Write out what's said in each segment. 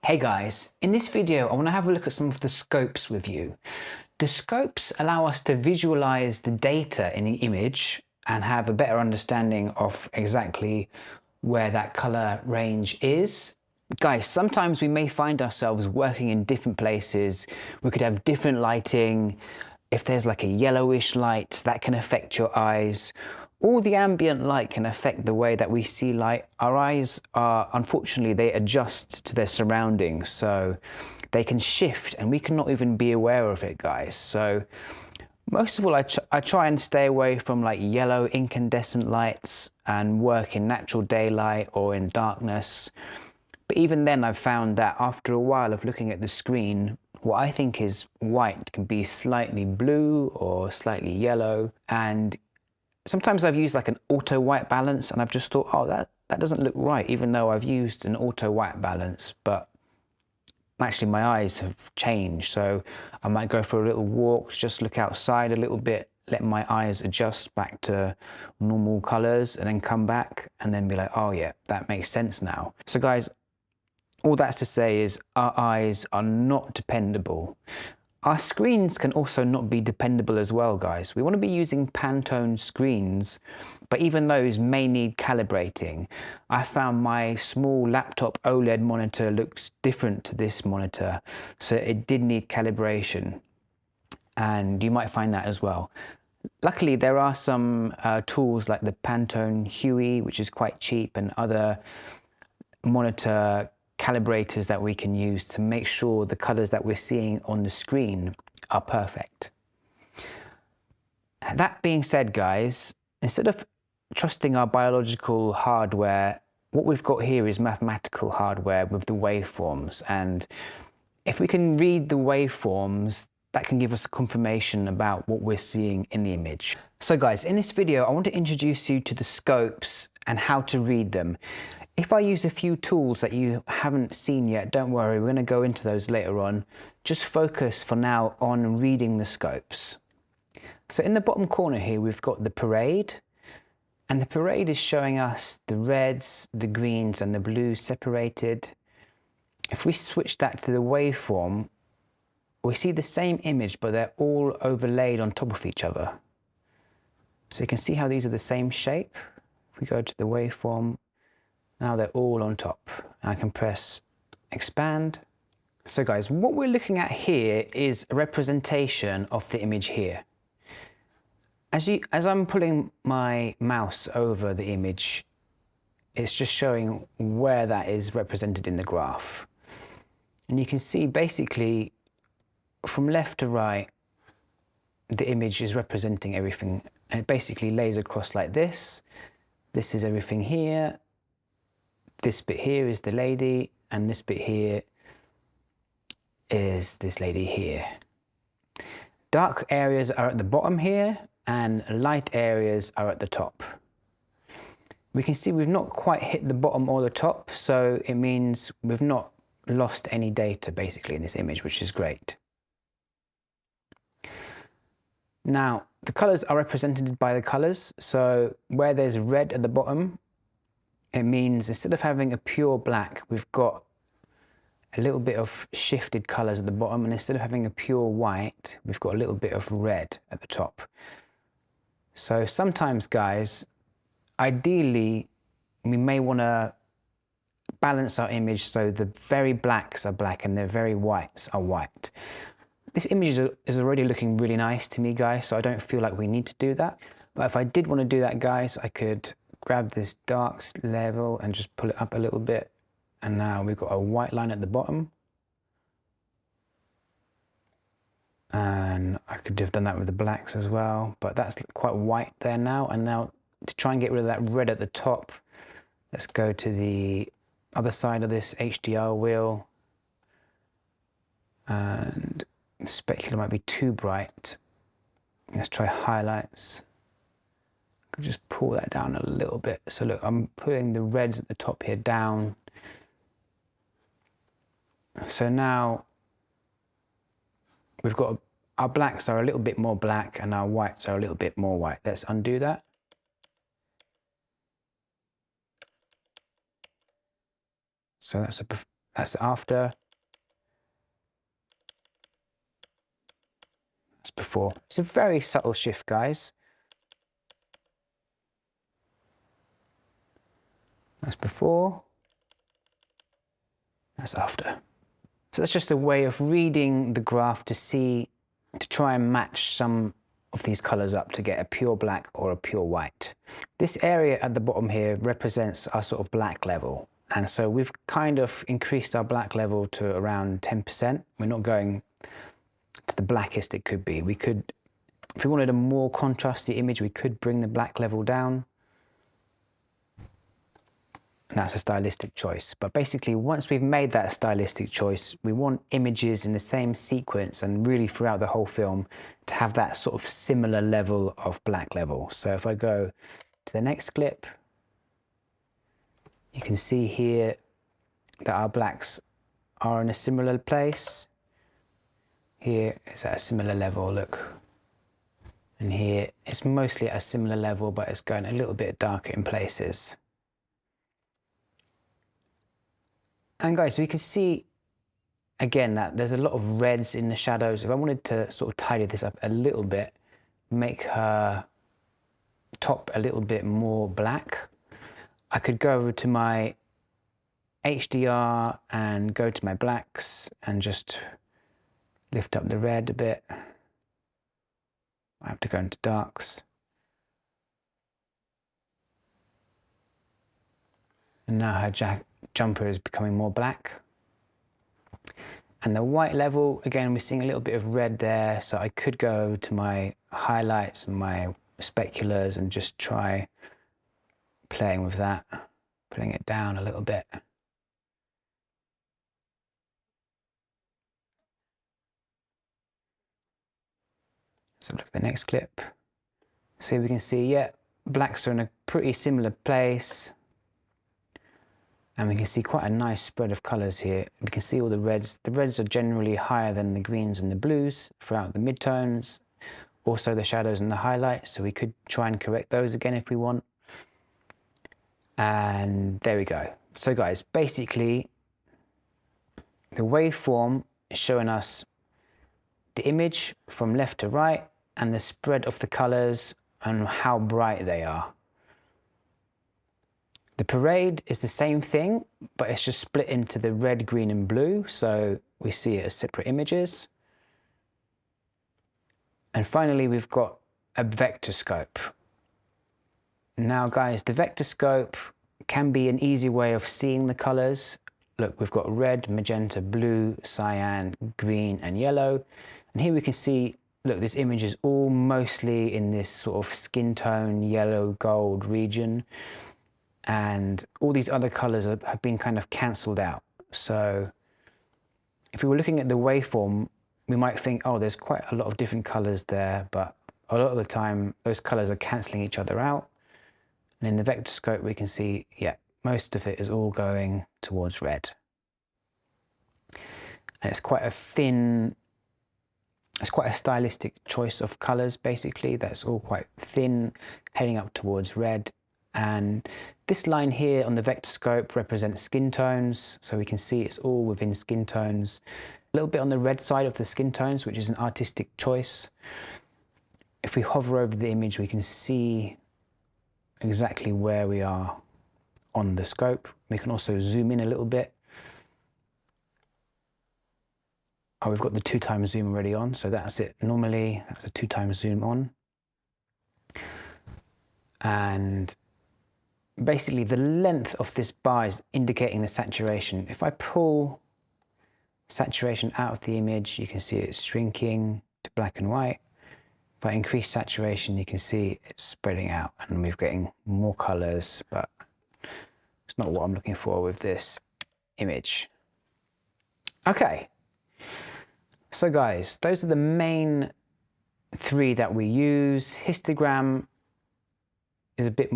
Hey guys, in this video I want to have a look at some of the scopes with you. The scopes allow us to visualize the data in the image and have a better understanding of exactly where that color range is. Guys, sometimes we may find ourselves working in different places. We could have different lighting. If there's like a yellowish light, that can affect your eyes. All the ambient light can affect the way that we see light. Our eyes are, unfortunately, they adjust to their surroundings, so they can shift and we cannot even be aware of it, guys. So most of all, I try and stay away from like yellow incandescent lights and work in natural daylight or in darkness. But even then, I've found that after a while of looking at the screen, what I think is white can be slightly blue or slightly yellow. And sometimes I've used like an auto white balance and I've just thought, oh, that doesn't look right, even though I've used an auto white balance. But actually my eyes have changed. So I might go for a little walk, just look outside a little bit, let my eyes adjust back to normal colors and then come back and then be like, oh yeah, that makes sense now. So guys, all that's to say is our eyes are not dependable. Our screens can also not be dependable as well, guys. We want to be using Pantone screens, but even those may need calibrating. I found my small laptop OLED monitor looks different to this monitor, so it did need calibration, and you might find that as well. Luckily, there are some tools like the Pantone Huey, which is quite cheap, and other monitor calibrators that we can use to make sure the colors that we're seeing on the screen are perfect. That being said, guys, instead of trusting our biological hardware, what we've got here is mathematical hardware with the waveforms. And if we can read the waveforms, that can give us a confirmation about what we're seeing in the image. So guys, in this video, I want to introduce you to the scopes and how to read them. If I use a few tools that you haven't seen yet, don't worry, we're going to go into those later on. Just focus for now on reading the scopes. So in the bottom corner here, we've got the parade, and the parade is showing us the reds, the greens and the blues separated. If we switch that to the waveform, we see the same image, but they're all overlaid on top of each other. So you can see how these are the same shape. If we go to the waveform, now they're all on top. I can press expand. So guys, what we're looking at here is a representation of the image here. As I'm pulling my mouse over the image, it's just showing where that is represented in the graph. And you can see basically from left to right, the image is representing everything. And it basically lays across like this. This is everything here. This bit here is the lady, and this bit here is this lady here. Dark areas are at the bottom here, and light areas are at the top. We can see we've not quite hit the bottom or the top, so it means we've not lost any data basically in this image, which is great. Now, the colors are represented by the colors, so where there's red at the bottom, it means instead of having a pure black, we've got a little bit of shifted colors at the bottom, and instead of having a pure white, we've got a little bit of red at the top. So sometimes, guys, ideally, we may want to balance our image so the very blacks are black and the very whites are white. This image is already looking really nice to me, guys, so I don't feel like we need to do that. But if I did want to do that, guys, I could grab this darks level and just pull it up a little bit, and now we've got a white line at the bottom, and I could have done that with the blacks as well, but that's quite white there now. And now to try and get rid of that red at the top, let's go to the other side of this HDR wheel, and specular might be too bright. Let's try highlights. Just pull that down a little bit. So look, I'm putting the reds at the top here down. So now we've got our blacks are a little bit more black and our whites are a little bit more white. Let's undo that. So that's That's after. That's before. It's a very subtle shift, guys. That's before. That's after. So that's just a way of reading the graph to try and match some of these colors up to get a pure black or a pure white. This area at the bottom here represents our sort of black level. And so we've kind of increased our black level to around 10%. We're not going to the blackest it could be. We could, if we wanted a more contrasty image, we could bring the black level down. And that's a stylistic choice. But basically, once we've made that stylistic choice, we want images in the same sequence and really throughout the whole film to have that sort of similar level of black level. So if I go to the next clip, you can see here that our blacks are in a similar place. Here it's at a similar level, look. And here it's mostly at a similar level, but it's going a little bit darker in places. And guys, we can see again that there's a lot of reds in the shadows. If I wanted to sort of tidy this up a little bit, make her top a little bit more black, I could go over to my HDR and go to my blacks and just lift up the red a bit. I have to go into darks. And now her jumper is becoming more black. And the white level, again, we're seeing a little bit of red there. So I could go over to my highlights and my speculars and just try playing with that, putting it down a little bit. So look at the next clip. So we can see, yeah, blacks are in a pretty similar place. And we can see quite a nice spread of colors here. We can see all the reds. The reds are generally higher than the greens and the blues throughout the midtones. Also the shadows and the highlights. So we could try and correct those again if we want. And there we go. So guys, basically the waveform is showing us the image from left to right and the spread of the colors and how bright they are. The parade is the same thing, but it's just split into the red, green and blue. So we see it as separate images. And finally, we've got a vector scope. Now guys, the vector scope can be an easy way of seeing the colors. Look, we've got red, magenta, blue, cyan, green and yellow. And here we can see, look, this image is all mostly in this sort of skin tone, yellow, gold region. And all these other colors have been kind of cancelled out. So if we were looking at the waveform, we might think, oh, there's quite a lot of different colors there, but a lot of the time those colors are cancelling each other out. And in the vector scope, we can see, yeah, most of it is all going towards red. And it's quite a thin, it's quite a stylistic choice of colors, basically. That's all quite thin, heading up towards red. And this line here on the vector scope represents skin tones. So we can see it's all within skin tones. A little bit on the red side of the skin tones, which is an artistic choice. If we hover over the image, we can see exactly where we are on the scope. We can also zoom in a little bit. Oh, we've got the 2x zoom already on, so that's it. Normally, that's a 2x zoom on. And basically the length of this bar is indicating the saturation. If I pull saturation out of the image, you can see it's shrinking to black and white. If I increase saturation, you can see it's spreading out and we're getting more colors, but it's not what I'm looking for with this image. Okay, so guys, those are the main three that we use. Histogram is a bit,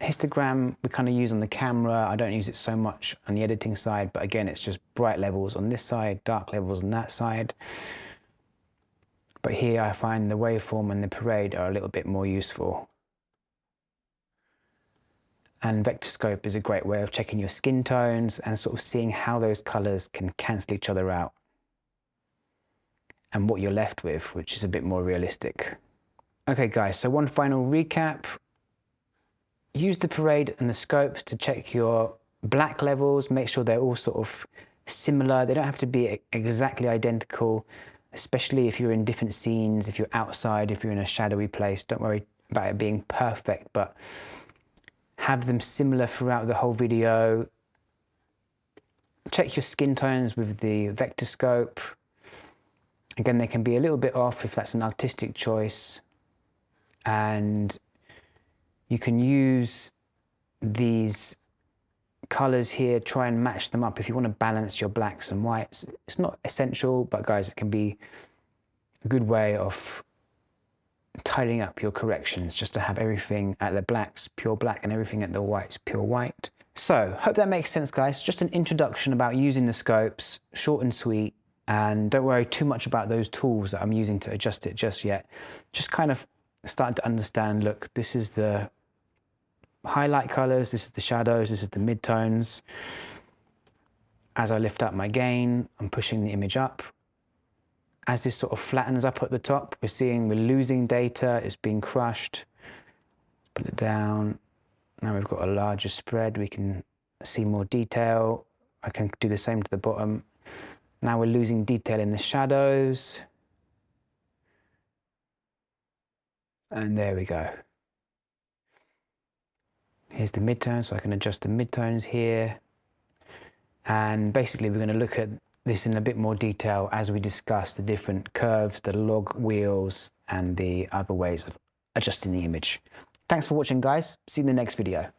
histogram we kind of use on the camera. I don't use it so much on the editing side, but again, it's just bright levels on this side, dark levels on that side. But here I find the waveform and the parade are a little bit more useful. And vector scope is a great way of checking your skin tones and sort of seeing how those colors can cancel each other out and what you're left with, which is a bit more realistic. Okay guys, so one final recap. Use the parade and the scopes to check your black levels, make sure they're all sort of similar. They don't have to be exactly identical, especially if you're in different scenes, if you're outside, if you're in a shadowy place. Don't worry about it being perfect, but have them similar throughout the whole video. Check your skin tones with the vector scope. Again, they can be a little bit off if that's an artistic choice. And you can use these colors here, try and match them up if you want to balance your blacks and whites. It's not essential, but guys, it can be a good way of tidying up your corrections, just to have everything at the blacks pure black and everything at the whites pure white. So hope that makes sense, guys. Just an introduction about using the scopes, short and sweet, and don't worry too much about those tools that I'm using to adjust it just yet. Just kind of starting to understand, look, this is the highlight colors, this is the shadows, this is the midtones. As I lift up my gain, I'm pushing the image up. As this sort of flattens up at the top, we're losing data, it's being crushed. Put it down. Now we've got a larger spread, we can see more detail. I can do the same to the bottom. Now we're losing detail in the shadows. And there we go. Here's the midtones, so I can adjust the midtones here. And basically we're going to look at this in a bit more detail as we discuss the different curves, the log wheels, and the other ways of adjusting the image. Thanks for watching, guys. See you in the next video.